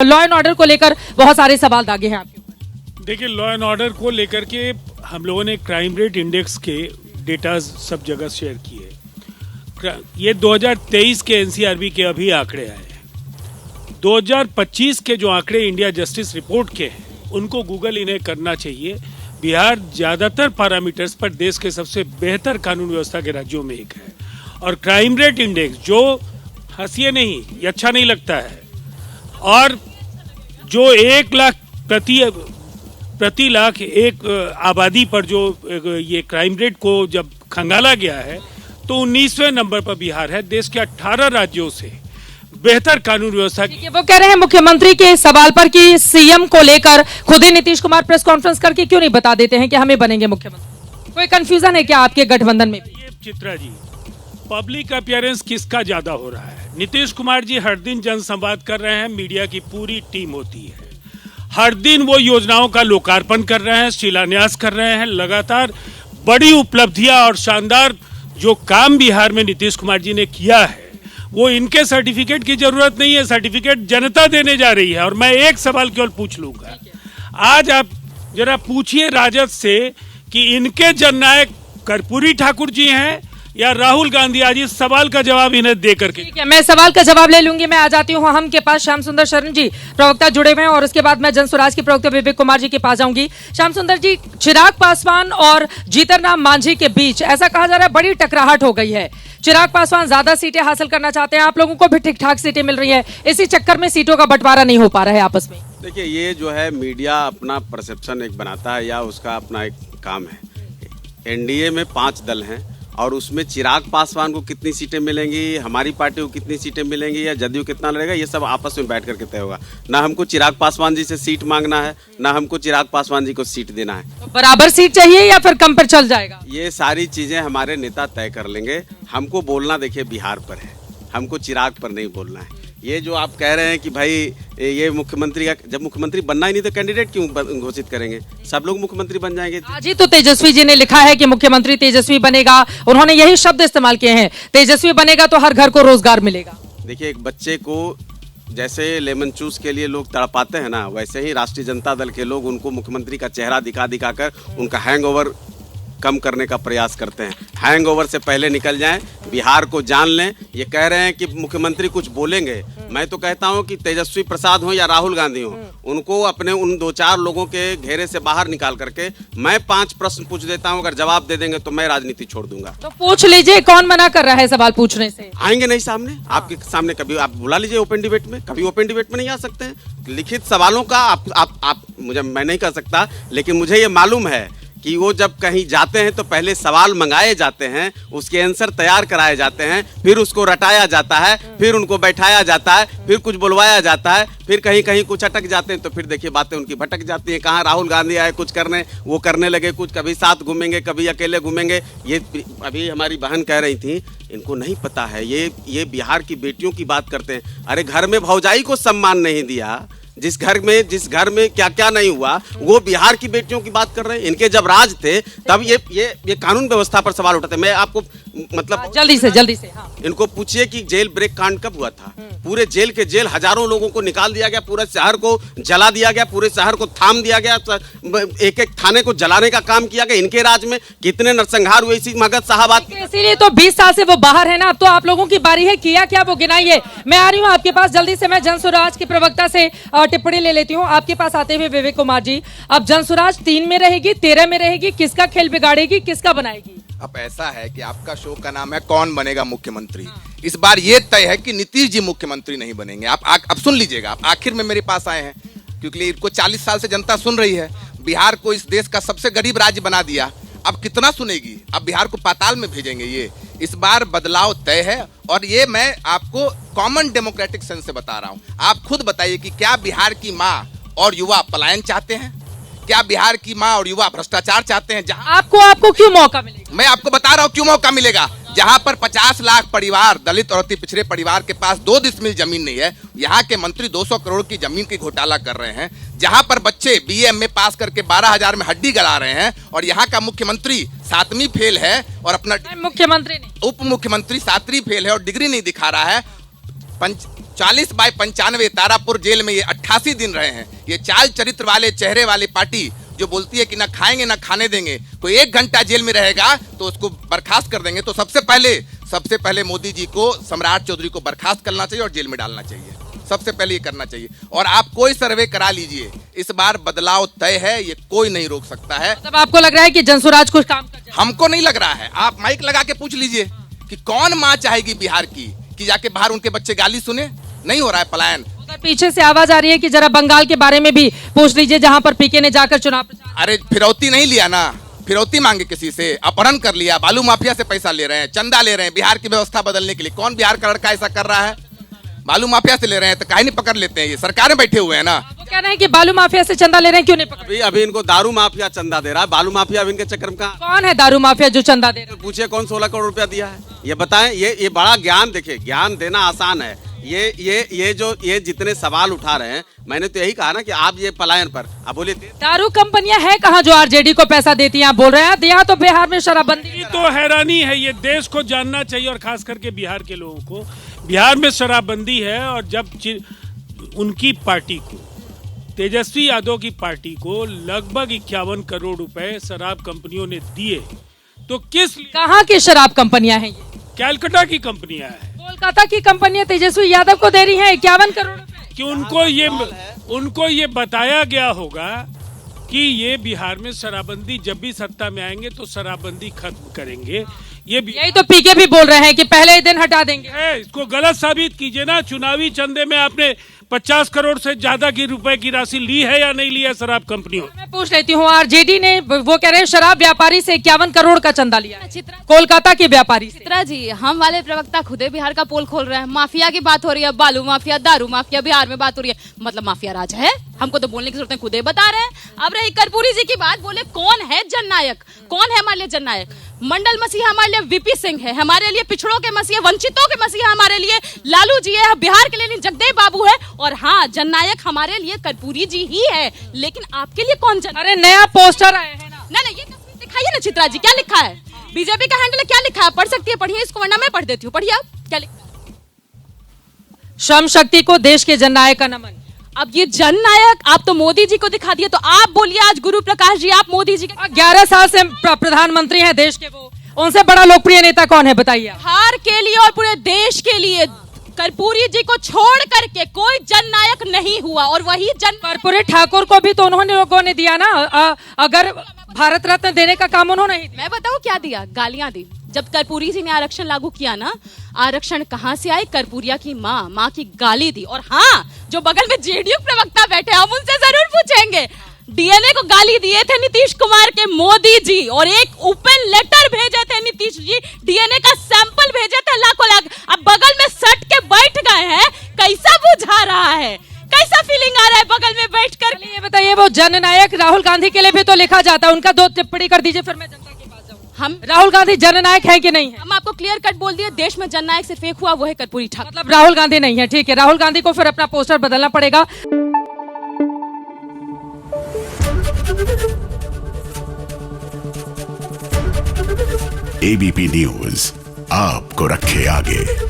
Law and order को लेकर बहुत सारे सवाल दागे हैं आपके ऊपर। देखिए, लॉ एंड ऑर्डर को लेकर के हम लोगों ने क्राइम रेट इंडेक्स के डेटा सब जगह शेयर किए। ये 2023 के एनसीआरबी के अभी आंकड़े आए हैं। 2025 के जो आंकड़े इंडिया जस्टिस रिपोर्ट के हैं उनको गूगल इन्हें करना चाहिए। बिहार ज्यादातर पैरामीटर्स पर देश के सबसे बेहतर कानून व्यवस्था के राज्यों में एक है। और क्राइम रेट इंडेक्स जो हंसिए नहीं, ये अच्छा नहीं लगता है, और जो 1 लाख प्रति लाख एक आबादी पर जो ये क्राइम रेट को जब खंगाला गया है तो 19वें नंबर पर बिहार है देश के 18 राज्यों से बेहतर कानून व्यवस्था की। वो कह रहे हैं मुख्यमंत्री के सवाल पर कि सीएम को लेकर खुद ही नीतीश कुमार प्रेस कॉन्फ्रेंस करके क्यों नहीं बता देते हैं कि हमें बनेंगे मुख्यमंत्री। कोई कंफ्यूजन है क्या आपके गठबंधन में? ये चित्रा जी, पब्लिक अपीयरेंस किसका ज्यादा हो रहा है? नीतीश कुमार जी हर दिन जनसंवाद कर रहे हैं, मीडिया की पूरी टीम होती है, हर दिन वो योजनाओं का लोकार्पण कर रहे हैं, शिलान्यास कर रहे हैं। लगातार बड़ी उपलब्धियां और शानदार जो काम बिहार में नीतीश कुमार जी ने किया है, वो इनके सर्टिफिकेट की जरूरत नहीं है, सर्टिफिकेट जनता देने जा रही है। और मैं एक सवाल केवल पूछ लूंगा, आज आप जरा पूछिए राजद से कि इनके जननायक कर्पूरी ठाकुर जी हैं या राहुल गांधी? आज इस सवाल का जवाब इन्हें दे करके। ठीक है, मैं सवाल का जवाब ले लूंगी। मैं आ जाती हूँ हम के पास। श्याम सुंदर शरण जी प्रवक्ता जुड़े हुए हैं और उसके बाद मैं जनसुराज के प्रवक्ता विवेक कुमार जी के पास जाऊंगी। श्याम सुंदर जी, चिराग पासवान और जीतन राम मांझी के बीच ऐसा कहा जा रहा है बड़ी टकराहट हो गई है। चिराग पासवान ज्यादा सीटें हासिल करना चाहते हैं, आप लोगों को भी ठीक ठाक सीटें मिल रही है, इसी चक्कर में सीटों का बंटवारा नहीं हो पा रहा है आपस में। देखिए, ये जो है मीडिया अपना परसेप्शन एक बनाता है या उसका अपना एक काम है। एनडीए में 5 दल हैं और उसमें चिराग पासवान को कितनी सीटें मिलेंगी, हमारी पार्टी को कितनी सीटें मिलेंगी या जदयू कितना लड़ेगा, ये सब आपस में बैठ करके तय होगा। ना हमको चिराग पासवान जी से सीट मांगना है, ना हमको चिराग पासवान जी को सीट देना है। तो बराबर सीट चाहिए या फिर कम पर चल जाएगा? ये सारी चीजें हमारे नेता तय कर लेंगे। हमको बोलना देखिए बिहार पर है, हमको चिराग पर नहीं बोलना है। ये जो आप कह रहे हैं कि भाई ये मुख्यमंत्री का, जब मुख्यमंत्री बनना ही नहीं तो कैंडिडेट क्यों घोषित करेंगे? सब लोग मुख्यमंत्री बन जाएंगे। आज ही तो तेजस्वी जी ने लिखा है कि मुख्यमंत्री तेजस्वी बनेगा, उन्होंने यही शब्द इस्तेमाल किए हैं, तेजस्वी बनेगा तो हर घर को रोजगार मिलेगा। देखिए, एक बच्चे को जैसे लेमन जूस के लिए लोग तड़पाते हैं ना, वैसे ही राष्ट्रीय जनता दल के लोग उनको मुख्यमंत्री का चेहरा दिखा कर उनका हैंगओवर कम करने का प्रयास करते हैं। हैंगओवर से पहले निकल जाएं, बिहार को जान लें। ये कह रहे हैं कि मुख्यमंत्री कुछ बोलेंगे, मैं तो कहता हूं कि तेजस्वी प्रसाद हो या राहुल गांधी हो, उनको अपने उन 2-4 लोगों के घेरे से बाहर निकाल करके मैं 5 प्रश्न पूछ देता हूं, अगर जवाब दे देंगे तो मैं राजनीति छोड़ दूंगा। तो पूछ लीजिए, कौन मना कर रहा है सवाल पूछने से? आएंगे नहीं सामने, आपके सामने कभी आप बुला लीजिए ओपन डिबेट में, कभी ओपन डिबेट में नहीं आ सकते हैं। लिखित सवालों का आप मैं नहीं कर सकता, लेकिन मुझे ये मालूम है कि वो जब कहीं जाते हैं तो पहले सवाल मंगाए जाते हैं, उसके आंसर तैयार कराए जाते हैं, फिर उसको रटाया जाता है, फिर उनको बैठाया जाता है, फिर कुछ बुलवाया जाता है, फिर कहीं कहीं कुछ अटक जाते हैं तो फिर देखिए बातें उनकी भटक जाती हैं। कहाँ राहुल गांधी आए कुछ करने, वो करने लगे कुछ, कभी साथ घूमेंगे कभी अकेले घूमेंगे। ये अभी हमारी बहन कह रही थी, इनको नहीं पता है, ये बिहार की बेटियों की बात करते हैं। अरे घर में भौजाई को सम्मान नहीं दिया, जिस घर में क्या क्या नहीं हुआ, वो बिहार की बेटियों की बात कर रहे हैं। इनके जब राज थे तब ये कानून व्यवस्था पर सवाल उठाते। मैं आपको मतलब जल्दी से हाँ। इनको पूछिए कि जेल ब्रेक कांड कब हुआ था? पूरे जेल के जेल हजारों लोगों को निकाल दिया गया, पूरे शहर को जला दिया गया, पूरे शहर को थाम दिया गया, एक एक थाने को जलाने का काम किया गया। इनके राज में कितने नरसंहार हुए, इसी मगध साहबाद। इसीलिए तो 20 साल से वो बाहर है ना। अब तो आप लोगों की बारी है, किया क्या वो गिनाइए। मैं आ रही हूँ आपके पास जल्दी से। मैं जनसुराज के प्रवक्ता से टिप्पणी ले लेती हूँ। आपके पास आते हुए विवेक कुमार जी, अब जनसुराज 3 में रहेगी, 13 में रहेगी, किसका खेल बिगाड़ेगी, किसका बनाएगी? अब ऐसा है कि आपका शो का नाम है कौन बनेगा मुख्यमंत्री। इस बार ये तय है कि नीतीश जी मुख्यमंत्री नहीं बनेंगे। आप सुन लीजिएगा, आप आखिर में मेरे पास आए हैं क्योंकि इनको 40 साल से जनता सुन रही है। बिहार को इस देश का सबसे गरीब राज्य बना दिया, अब कितना सुनेगी? अब बिहार को पाताल में भेजेंगे। ये इस बार बदलाव तय है और ये मैं आपको कॉमन डेमोक्रेटिक सेंस से बता रहा हूँ। आप खुद बताइए कि क्या बिहार की माँ और युवा पलायन चाहते हैं? क्या बिहार की माँ और युवा भ्रष्टाचार चाहते हैं? जहां आपको क्यों मौका मिलेगा? मैं आपको बता रहा हूँ क्यों मौका मिलेगा। जहां पर 50 लाख परिवार, दलित और अति पिछड़े परिवार के पास 2 डिसमिल जमीन नहीं है, यहाँ के मंत्री 200 करोड़ की जमीन की घोटाला कर रहे हैं। जहां पर बच्चे BA MA पास करके 12,000 में हड्डी गड़ा रहे हैं और यहाँ का मुख्यमंत्री 7वीं फेल है और अपना मुख्यमंत्री नहीं, उप मुख्यमंत्री 7वीं फेल है और डिग्री नहीं दिखा रहा है। 40 बाय 95 तारापुर जेल में ये 88 दिन रहे हैं। ये चाल चरित्र वाले चेहरे वाली पार्टी जो बोलती है कि ना खाएंगे ना खाने देंगे, कोई 1 घंटा जेल में रहेगा तो उसको बर्खास्त कर देंगे। तो सबसे पहले मोदी जी को, सम्राट चौधरी को बर्खास्त करना चाहिए और जेल में डालना चाहिए। सबसे पहले ये करना चाहिए। और आप कोई सर्वे करा लीजिए, इस बार बदलाव तय है, ये कोई नहीं रोक सकता है। तब आपको लग रहा है कि जनसुराज कुछ काम कर जाएगा? हमको नहीं लग रहा है। आप माइक लगा के पूछ लीजिए कि कौन माँ चाहेगी बिहार की कि जाके बाहर उनके बच्चे गाली सुने। नहीं हो रहा है पलायन। उधर पीछे से आवाज आ रही है कि जरा बंगाल के बारे में भी पूछ लीजिए, जहां पर पीके ने जाकर चुनाव प्रचार। अरे फिरौती नहीं लिया ना, फिरौती मांगे किसी से, अपहरण कर लिया, बालू माफिया से पैसा ले रहे हैं, चंदा ले रहे हैं बिहार की व्यवस्था बदलने के लिए। कौन बिहार का लड़का ऐसा कर रहा है? बालू माफिया से ले रहे हैं तो काहे नहीं पकड़ लेते हैं? ये सरकार में बैठे हुए हैं ना। वो कह रहे हैं कि बालू माफिया से चंदा ले रहे हैं, क्यों नहीं पकड़? अभी इनको दारू माफिया चंदा दे रहा है, बालू माफिया अभी इनके चक्कर में कहाँ? कौन है दारू माफिया जो चंदा दे रहा है? पूछिए कौन 16 करोड़ रुपया दिया है, ये बताएं। ये बड़ा ज्ञान, देखिए ज्ञान देना आसान है। ये जितने सवाल उठा रहे हैं, मैंने तो यही कहा ना कि आप ये पलायन पर आप बोले दारू कंपनियां हैं कहाँ जो आरजेडी को पैसा देती हैं? आप बोल रहे हैं यहाँ तो बिहार में शराबबंदी। ये तो हैरानी है, ये देश को जानना चाहिए और खास करके बिहार के लोगों को। बिहार में शराबबंदी है और जब उनकी पार्टी को, तेजस्वी यादव की पार्टी को लगभग 51 करोड़ रुपए शराब कंपनियों ने दिए, तो कहाँ की शराब कंपनियां हैं? कैलकाटा की कंपनियां हैं, कोलकाता की कंपनियां तेजस्वी यादव को दे रही हैं 51 करोड़ रुपए। कि उनको ये बताया गया होगा कि ये बिहार में शराबबंदी, जब भी सत्ता में आएंगे तो शराबबंदी खत्म करेंगे। यही तो पीके भी बोल रहे हैं कि पहले ही दिन हटा देंगे। इसको गलत साबित कीजिए ना। चुनावी चंदे में आपने 50 करोड़ से ज्यादा की रुपए की राशि ली है या नहीं ली है शराब कंपनियों? मैं पूछ लेती हूँ, आरजेडी ने, वो कह रहे हैं शराब व्यापारी से 51 करोड़ का चंदा लिया, कोलकाता के व्यापारी से। चित्रा जी, हम वाले प्रवक्ता खुदे बिहार का पोल खोल रहे हैं। माफिया की बात हो रही है, बालू माफिया, दारू माफिया, बिहार में बात हो रही है, मतलब माफिया राज है। हमको तो बोलने की जरूरत है, खुदे बता रहे हैं। अब रही कर्पूरी जी की बात, बोले कौन है जननायक, कौन है हमारे लिए जननायक? मंडल मसीहा हमारे लिए वीपी सिंह है, हमारे लिए पिछड़ों के मसीहा, वंचितों के मसीहा हमारे लिए लालू जी है, बिहार के लिए जगदेव बाबू है, और हाँ जननायक हमारे लिए कर्पूरी जी ही है। लेकिन आपके लिए कौन अरे नया पोस्टर आया है ना? ना ये तस्वीर दिखाइए ना चित्रा जी, क्या लिखा है? बीजेपी का हैंडल क्या लिखा है? पढ़ सकती है, पढ़िए इसको, वरना मैं पढ़ देती हूँ। पढ़िए आप क्या लिखा है। श्रम शक्ति को देश के जननायक का नमन। अब ये जननायक आप तो मोदी जी को दिखा दिए, तो आप बोलिए आज गुरु प्रकाश जी, आप मोदी जी के 11 साल से प्रधानमंत्री हैं देश के, वो उनसे बड़ा लोकप्रिय नेता कौन है बताइए? बिहार के लिए और पूरे देश के लिए कर्पूरी जी को छोड़ करके कोई जननायक नहीं हुआ, और वही कर्पूरी ठाकुर को भी तो उन्होंने लोगों ने दिया ना। अगर भारत रत्न देने का काम उन्होंने ही, मैं बताऊं क्या दिया? गालियां दी। जब कर्पूरी जी ने आरक्षण लागू किया ना, आरक्षण कहां से आई? कर्पूरिया की माँ की गाली दी। और हाँ, जो बगल में जेडीयू प्रवक्ता बैठे, हम उनसे जरूर पूछेंगे, डीएनए को गाली दिए थे नीतीश कुमार के मोदी जी, और एक ओपन लेटर भेजे थे नीतीश जी, डीएनए का सैंपल भेजे थे लाखों लाख। अब बगल में सट के बैठ गए हैं, कैसा बुझा रहा है, कैसा फीलिंग आ रहा है बगल में बैठकर? ये बताइए, वो जननायक राहुल गांधी के लिए भी तो लिखा जाता है, उनका 2 टिप्पणी कर दीजिए, फिर मैं जनता के पास जाऊँ। हम राहुल गांधी जननायक है कि नहीं है? हम आपको क्लियर कट बोल दिए, देश में जननायक सिर्फ एक हुआ, वो है कर्पूरी ठाकुर। मतलब राहुल गांधी नहीं है, ठीक है। राहुल गांधी को फिर अपना पोस्टर बदलना पड़ेगा। एबीपी न्यूज आपको रखे आगे।